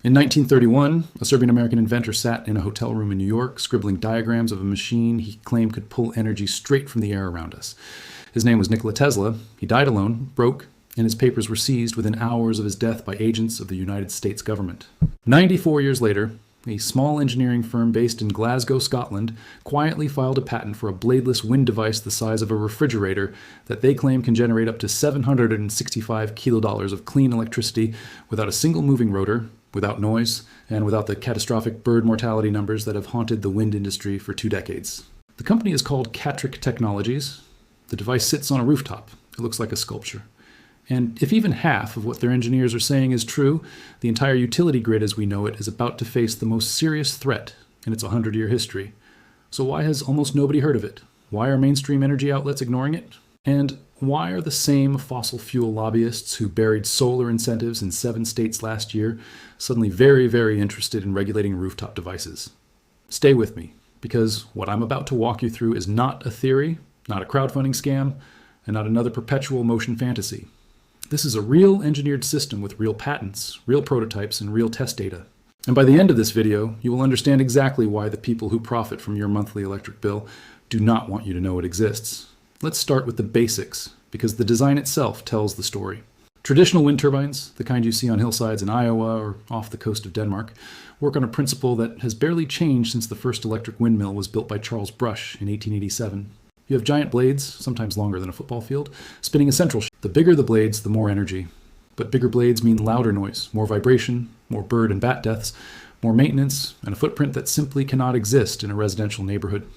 In 1931, a Serbian-American inventor sat in a hotel room in New York, scribbling diagrams of a machine he claimed could pull energy straight from the air around us. His name was Nikola Tesla. He died alone, broke, and his papers were seized within hours of his death by agents of the United States government. 94 years later, a small engineering firm based in Glasgow, Scotland, quietly filed a patent for a bladeless wind device the size of a refrigerator that they claim can generate up to $765 kilodollars of clean electricity without a single moving rotor, without noise, and without the catastrophic bird mortality numbers that have haunted the wind industry for 2 decades. The company is called Catrick Technologies. The device sits on a rooftop. It looks like a sculpture. And if even half of what their engineers are saying is true, the entire utility grid as we know it is about to face the most serious threat in its 100-year history. So why has almost nobody heard of it? Why are mainstream energy outlets ignoring it? And why are the same fossil fuel lobbyists who buried solar incentives in 7 states last year suddenly very, very interested in regulating rooftop devices? Stay with me, because what I'm about to walk you through is not a theory, not a crowdfunding scam, and not another perpetual motion fantasy. This is a real engineered system with real patents, real prototypes, and real test data. And by the end of this video, you will understand exactly why the people who profit from your monthly electric bill do not want you to know it exists. Let's start with the basics, because the design itself tells the story. Traditional wind turbines, the kind you see on hillsides in Iowa or off the coast of Denmark, work on a principle that has barely changed since the first electric windmill was built by Charles Brush in 1887. You have giant blades, sometimes longer than a football field, spinning a central shaft. The bigger the blades, the more energy. But bigger blades mean louder noise, more vibration, more bird and bat deaths, more maintenance, and a footprint that simply cannot exist in a residential neighborhood.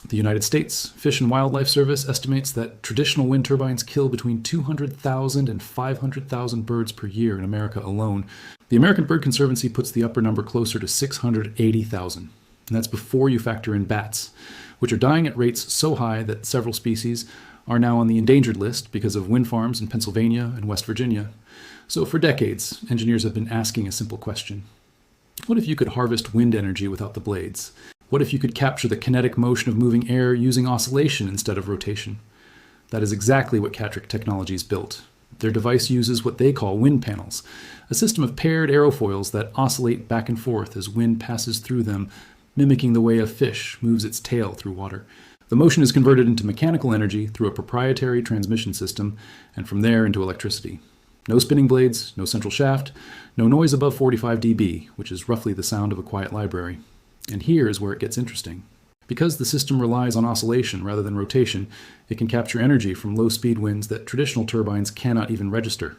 The United States Fish and Wildlife Service estimates that traditional wind turbines kill between 200,000 and 500,000 birds per year in America alone. The American Bird Conservancy puts the upper number closer to 680,000. And that's before you factor in bats, which are dying at rates so high that several species are now on the endangered list because of wind farms in Pennsylvania and West Virginia. So for decades, engineers have been asking a simple question. What if you could harvest wind energy without the blades? What if you could capture the kinetic motion of moving air using oscillation instead of rotation? That is exactly what Catrick Technologies built. Their device uses what they call wind panels, a system of paired aerofoils that oscillate back and forth as wind passes through them, mimicking the way a fish moves its tail through water. The motion is converted into mechanical energy through a proprietary transmission system, and from there into electricity. No spinning blades, no central shaft, no noise above 45 dB, which is roughly the sound of a quiet library. And here is where it gets interesting. Because the system relies on oscillation rather than rotation, it can capture energy from low-speed winds that traditional turbines cannot even register.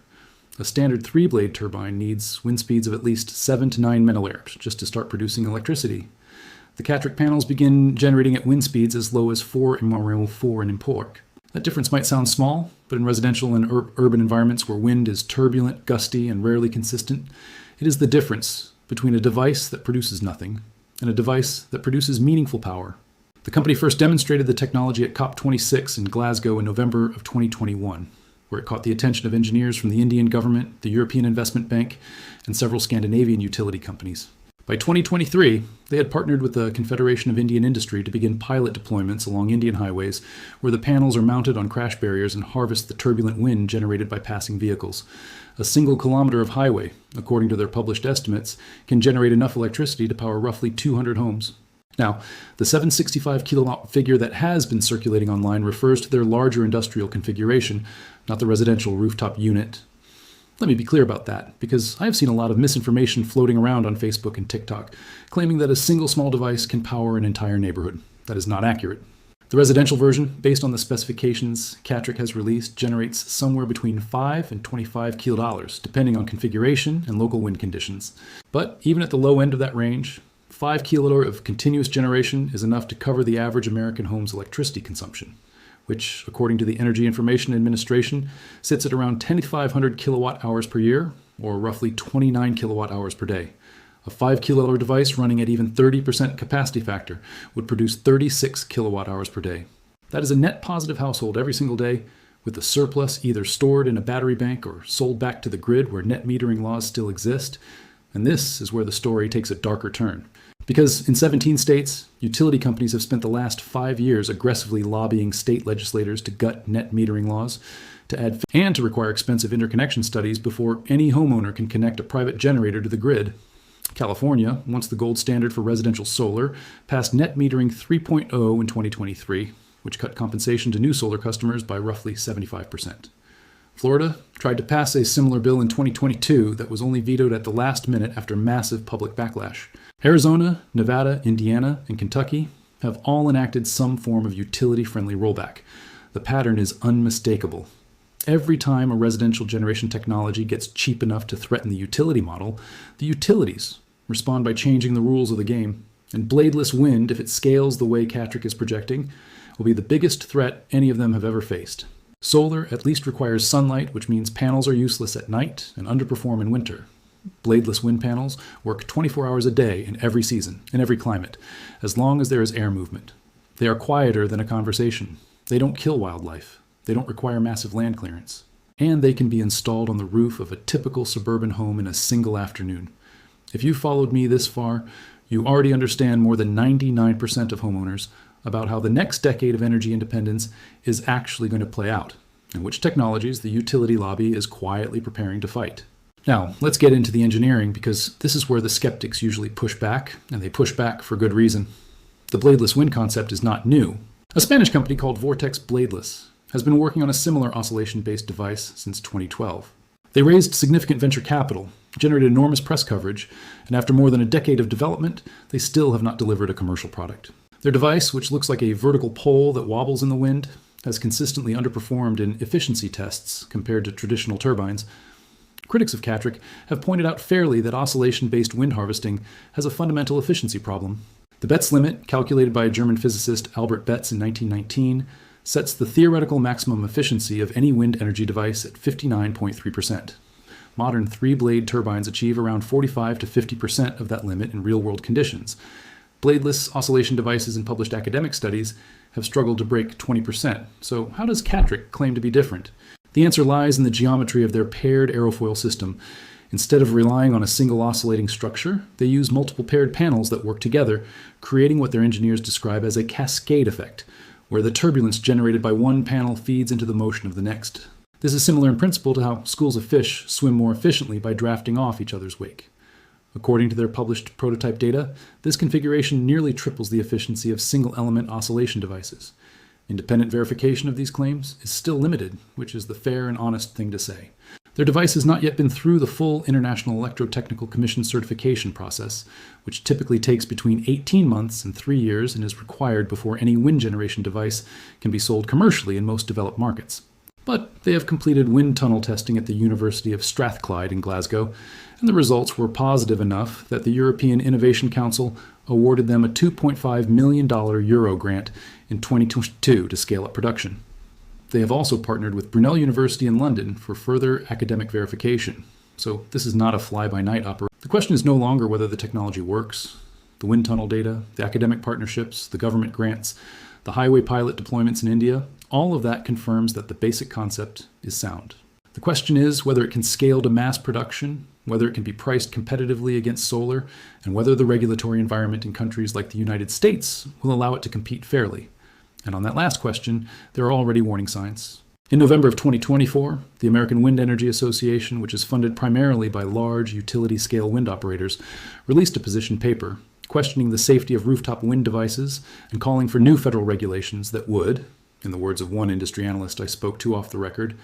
A standard 3-blade turbine needs wind speeds of at least 7 to 9 milliamps just to start producing electricity. The Catrick panels begin generating at wind speeds as low as 4 4 in Impork. That difference might sound small, but in residential and urban environments where wind is turbulent, gusty, and rarely consistent, it is the difference between a device that produces nothing and a device that produces meaningful power. The company first demonstrated the technology at COP26 in Glasgow in November of 2021, where it caught the attention of engineers from the Indian government, the European Investment Bank, and several Scandinavian utility companies. By 2023, they had partnered with the Confederation of Indian Industry to begin pilot deployments along Indian highways, where the panels are mounted on crash barriers and harvest the turbulent wind generated by passing vehicles. A single kilometer of highway, according to their published estimates, can generate enough electricity to power roughly 200 homes. Now, the 765 kilowatt figure that has been circulating online refers to their larger industrial configuration, not the residential rooftop unit. Let me be clear about that, because I have seen a lot of misinformation floating around on Facebook and TikTok, claiming that a single small device can power an entire neighborhood. That is not accurate. The residential version, based on the specifications Catrick has released, generates somewhere between 5 and 25 kilodollars, depending on configuration and local wind conditions. But even at the low end of that range, 5 kilowatt of continuous generation is enough to cover the average American home's electricity consumption, which, according to the Energy Information Administration, sits at around 10,500 kilowatt hours per year, or roughly 29 kilowatt hours per day. A 5 kilowatt device running at even 30% capacity factor would produce 36 kilowatt hours per day. That is a net positive household every single day, with the surplus either stored in a battery bank or sold back to the grid where net metering laws still exist. And this is where the story takes a darker turn. Because in 17 states, utility companies have spent the last 5 years aggressively lobbying state legislators to gut net metering laws, to add and to require expensive interconnection studies before any homeowner can connect a private generator to the grid. California, once the gold standard for residential solar, passed net metering 3.0 in 2023, which cut compensation to new solar customers by roughly 75%. Florida tried to pass a similar bill in 2022 that was only vetoed at the last minute after massive public backlash. Arizona, Nevada, Indiana, and Kentucky have all enacted some form of utility-friendly rollback. The pattern is unmistakable. Every time a residential generation technology gets cheap enough to threaten the utility model, the utilities respond by changing the rules of the game. And bladeless wind, if it scales the way Catrick is projecting, will be the biggest threat any of them have ever faced. Solar at least requires sunlight, which means panels are useless at night and underperform in winter. Bladeless wind panels work 24 hours a day in every season, in every climate, as long as there is air movement. They are quieter than a conversation. They don't kill wildlife. They don't require massive land clearance. And they can be installed on the roof of a typical suburban home in a single afternoon. If you followed me this far, you already understand more than 99% of homeowners about how the next decade of energy independence is actually going to play out, and which technologies the utility lobby is quietly preparing to fight. Now, let's get into the engineering, because this is where the skeptics usually push back, and they push back for good reason. The bladeless wind concept is not new. A Spanish company called Vortex Bladeless has been working on a similar oscillation-based device since 2012. They raised significant venture capital, generated enormous press coverage, and after more than a decade of development, they still have not delivered a commercial product. Their device, which looks like a vertical pole that wobbles in the wind, has consistently underperformed in efficiency tests compared to traditional turbines. Critics of Catrick have pointed out fairly that oscillation-based wind harvesting has a fundamental efficiency problem. The Betz limit, calculated by German physicist Albert Betz in 1919, sets the theoretical maximum efficiency of any wind energy device at 59.3%. Modern three-blade turbines achieve around 45 to 50% of that limit in real-world conditions. Bladeless oscillation devices in published academic studies have struggled to break 20%. So how does Catrick claim to be different? The answer lies in the geometry of their paired aerofoil system. Instead of relying on a single oscillating structure, they use multiple paired panels that work together, creating what their engineers describe as a cascade effect, where the turbulence generated by one panel feeds into the motion of the next. This is similar in principle to how schools of fish swim more efficiently by drafting off each other's wake. According to their published prototype data, this configuration nearly triples the efficiency of single-element oscillation devices. Independent verification of these claims is still limited, which is the fair and honest thing to say. Their device has not yet been through the full International Electrotechnical Commission certification process, which typically takes between 18 months and 3 years and is required before any wind generation device can be sold commercially in most developed markets. But they have completed wind tunnel testing at the University of Strathclyde in Glasgow, and the results were positive enough that the European Innovation Council awarded them a €2.5 million Euro grant in 2022 to scale up production. They have also partnered with Brunel University in London for further academic verification. So this is not a fly-by-night operation. The question is no longer whether the technology works. The wind tunnel data, the academic partnerships, the government grants, the highway pilot deployments in India, all of that confirms that the basic concept is sound. The question is whether it can scale to mass production, whether it can be priced competitively against solar, and whether the regulatory environment in countries like the United States will allow it to compete fairly. And on that last question, there are already warning signs. In November of 2024, the American Wind Energy Association, which is funded primarily by large utility-scale wind operators, released a position paper questioning the safety of rooftop wind devices and calling for new federal regulations that would, in the words of one industry analyst I spoke to off the record,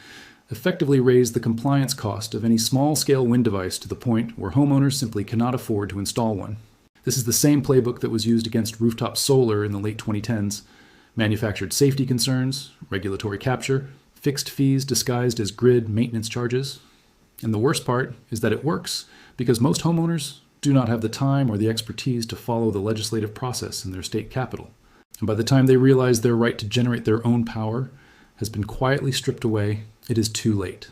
effectively raise the compliance cost of any small-scale wind device to the point where homeowners simply cannot afford to install one. This is the same playbook that was used against rooftop solar in the late 2010s. Manufactured safety concerns, regulatory capture, fixed fees disguised as grid maintenance charges. And the worst part is that it works because most homeowners do not have the time or the expertise to follow the legislative process in their state capital. And by the time they realize their right to generate their own power has been quietly stripped away, it is too late.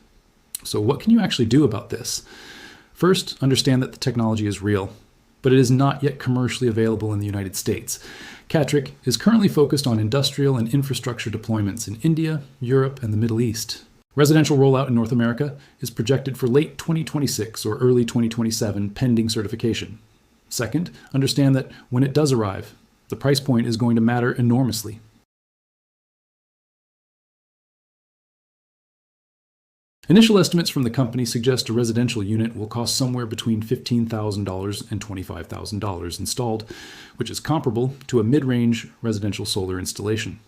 So what can you actually do about this? First, understand that the technology is real, but it is not yet commercially available in the United States. Catrick is currently focused on industrial and infrastructure deployments in India, Europe, and the Middle East. Residential rollout in North America is projected for late 2026 or early 2027 pending certification. Second, understand that when it does arrive, the price point is going to matter enormously. Initial estimates from the company suggest a residential unit will cost somewhere between $15,000 and $25,000 installed, which is comparable to a mid-range residential solar installation.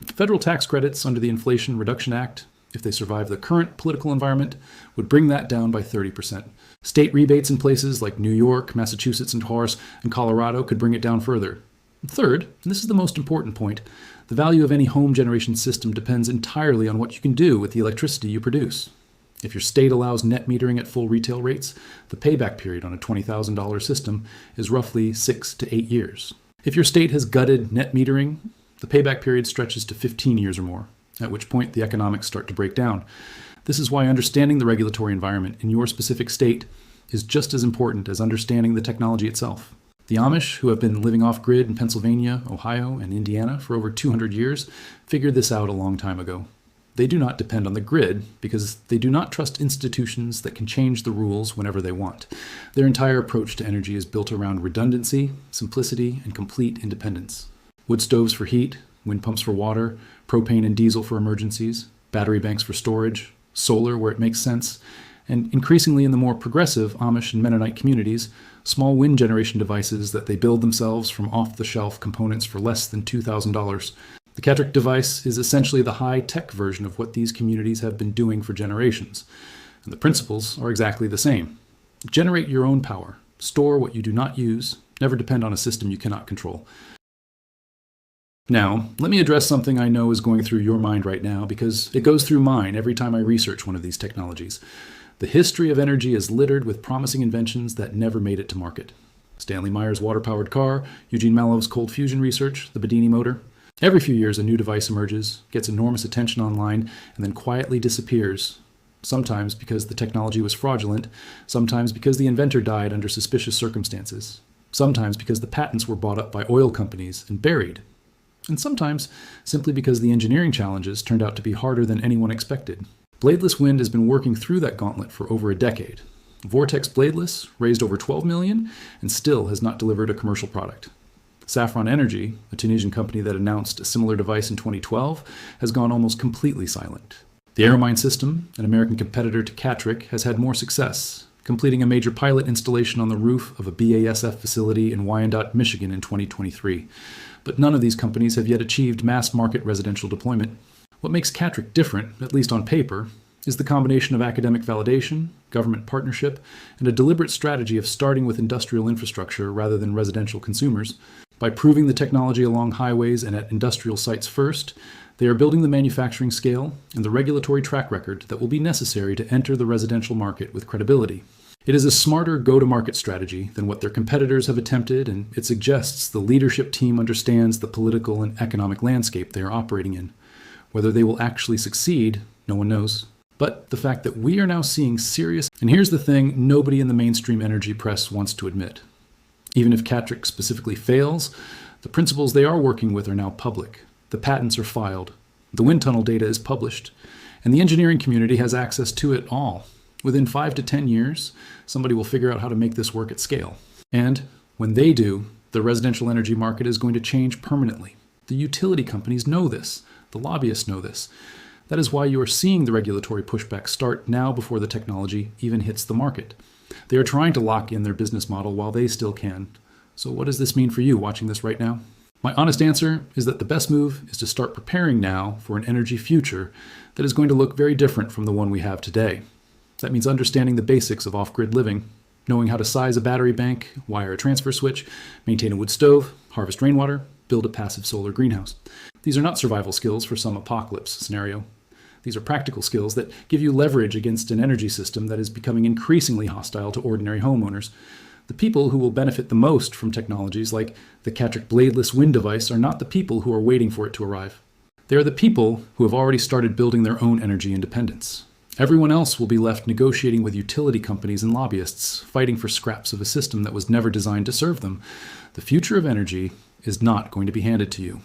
Federal tax credits under the Inflation Reduction Act, if they survive the current political environment, would bring that down by 30%. State rebates in places like New York, Massachusetts, and Horace, and Colorado could bring it down further. Third, and this is the most important point, the value of any home generation system depends entirely on what you can do with the electricity you produce. If your state allows net metering at full retail rates, the payback period on a $20,000 system is roughly 6 to 8 years. If your state has gutted net metering, the payback period stretches to 15 years or more, at which point the economics start to break down. This is why understanding the regulatory environment in your specific state is just as important as understanding the technology itself. The Amish, who have been living off-grid in Pennsylvania, Ohio, and Indiana for over 200 years, figured this out a long time ago. They do not depend on the grid because they do not trust institutions that can change the rules whenever they want. Their entire approach to energy is built around redundancy, simplicity, and complete independence. Wood stoves for heat, wind pumps for water, propane and diesel for emergencies, battery banks for storage, solar where it makes sense, and increasingly in the more progressive Amish and Mennonite communities, small wind generation devices that they build themselves from off-the-shelf components for less than $2,000. The Catrick device is essentially the high-tech version of what these communities have been doing for generations. And the principles are exactly the same. Generate your own power, store what you do not use, never depend on a system you cannot control. Now, let me address something I know is going through your mind right now because it goes through mine every time I research one of these technologies. The history of energy is littered with promising inventions that never made it to market. Stanley Meyer's water-powered car, Eugene Mallow's cold fusion research, the Bedini motor. Every few years, a new device emerges, gets enormous attention online, and then quietly disappears. Sometimes because the technology was fraudulent, sometimes because the inventor died under suspicious circumstances, sometimes because the patents were bought up by oil companies and buried, and sometimes simply because the engineering challenges turned out to be harder than anyone expected. Bladeless wind has been working through that gauntlet for over a decade. Vortex Bladeless raised over $12 million and still has not delivered a commercial product. Saffron Energy, a Tunisian company that announced a similar device in 2012, has gone almost completely silent. The Aeromine system, an American competitor to Catrick, has had more success, completing a major pilot installation on the roof of a BASF facility in Wyandotte, Michigan in 2023. But none of these companies have yet achieved mass-market residential deployment. What makes Catrick different, at least on paper, is the combination of academic validation, government partnership, and a deliberate strategy of starting with industrial infrastructure rather than residential consumers. By proving the technology along highways and at industrial sites first, they are building the manufacturing scale and the regulatory track record that will be necessary to enter the residential market with credibility. It is a smarter go-to-market strategy than what their competitors have attempted, and it suggests the leadership team understands the political and economic landscape they are operating in. Whether they will actually succeed, no one knows. But the fact that we are now seeing serious, and here's the thing nobody in the mainstream energy press wants to admit. Even if Catrick specifically fails, the principles they are working with are now public. The patents are filed. The wind tunnel data is published. And the engineering community has access to it all. Within 5 to 10 years, somebody will figure out how to make this work at scale. And when they do, the residential energy market is going to change permanently. The utility companies know this. The lobbyists know this. That is why you are seeing the regulatory pushback start now before the technology even hits the market. They are trying to lock in their business model while they still can. So what does this mean for you watching this right now? My honest answer is that the best move is to start preparing now for an energy future that is going to look very different from the one we have today. That means understanding the basics of off-grid living, knowing how to size a battery bank, wire a transfer switch, maintain a wood stove, harvest rainwater, build a passive solar greenhouse. These are not survival skills for some apocalypse scenario. These are practical skills that give you leverage against an energy system that is becoming increasingly hostile to ordinary homeowners. The people who will benefit the most from technologies like the Catrick bladeless wind device are not the people who are waiting for it to arrive. They are the people who have already started building their own energy independence. Everyone else will be left negotiating with utility companies and lobbyists, fighting for scraps of a system that was never designed to serve them. The future of energy is not going to be handed to you.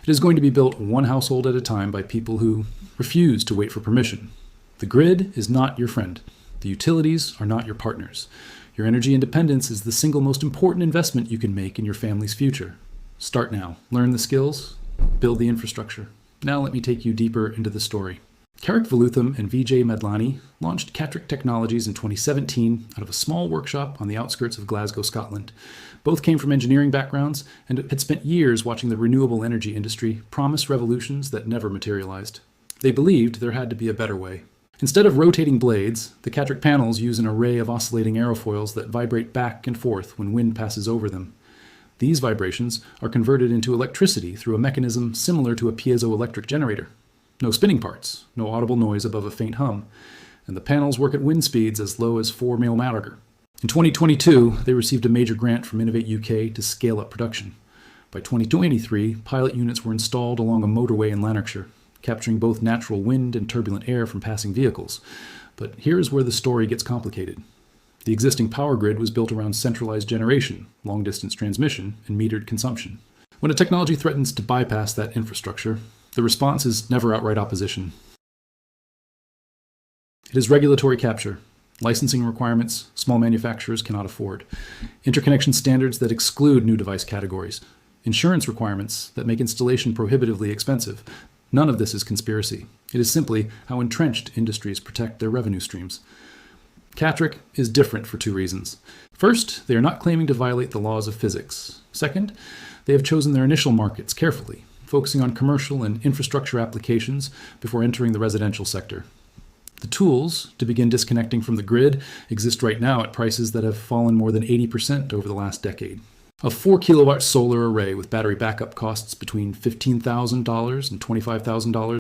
It is going to be built one household at a time by people who refuse to wait for permission. The grid is not your friend. The utilities are not your partners. Your energy independence is the single most important investment you can make in your family's future. Start now. Learn the skills, build the infrastructure. Now let me take you deeper into the story. Carrick Valutham and Vijay Madlani launched Catrick Technologies in 2017 out of a small workshop on the outskirts of Glasgow, Scotland. Both came from engineering backgrounds and had spent years watching the renewable energy industry promise revolutions that never materialized. They believed there had to be a better way. Instead of rotating blades, the Catrick panels use an array of oscillating aerofoils that vibrate back and forth when wind passes over them. These vibrations are converted into electricity through a mechanism similar to a piezoelectric generator. No spinning parts, no audible noise above a faint hum, and the panels work at wind speeds as low as 4 mmHg. In 2022, they received a major grant from Innovate UK to scale up production. By 2023, pilot units were installed along a motorway in Lanarkshire, capturing both natural wind and turbulent air from passing vehicles. But here's where the story gets complicated. The existing power grid was built around centralized generation, long-distance transmission, and metered consumption. When a technology threatens to bypass that infrastructure, the response is never outright opposition. It is regulatory capture, licensing requirements small manufacturers cannot afford, interconnection standards that exclude new device categories, insurance requirements that make installation prohibitively expensive. None of this is conspiracy. It is simply how entrenched industries protect their revenue streams. Catrick is different for two reasons. First, they are not claiming to violate the laws of physics. Second, they have chosen their initial markets carefully, focusing on commercial and infrastructure applications before entering the residential sector. The tools to begin disconnecting from the grid exist right now at prices that have fallen more than 80% over the last decade. A 4 kilowatt solar array with battery backup costs between $15,000 and $25,000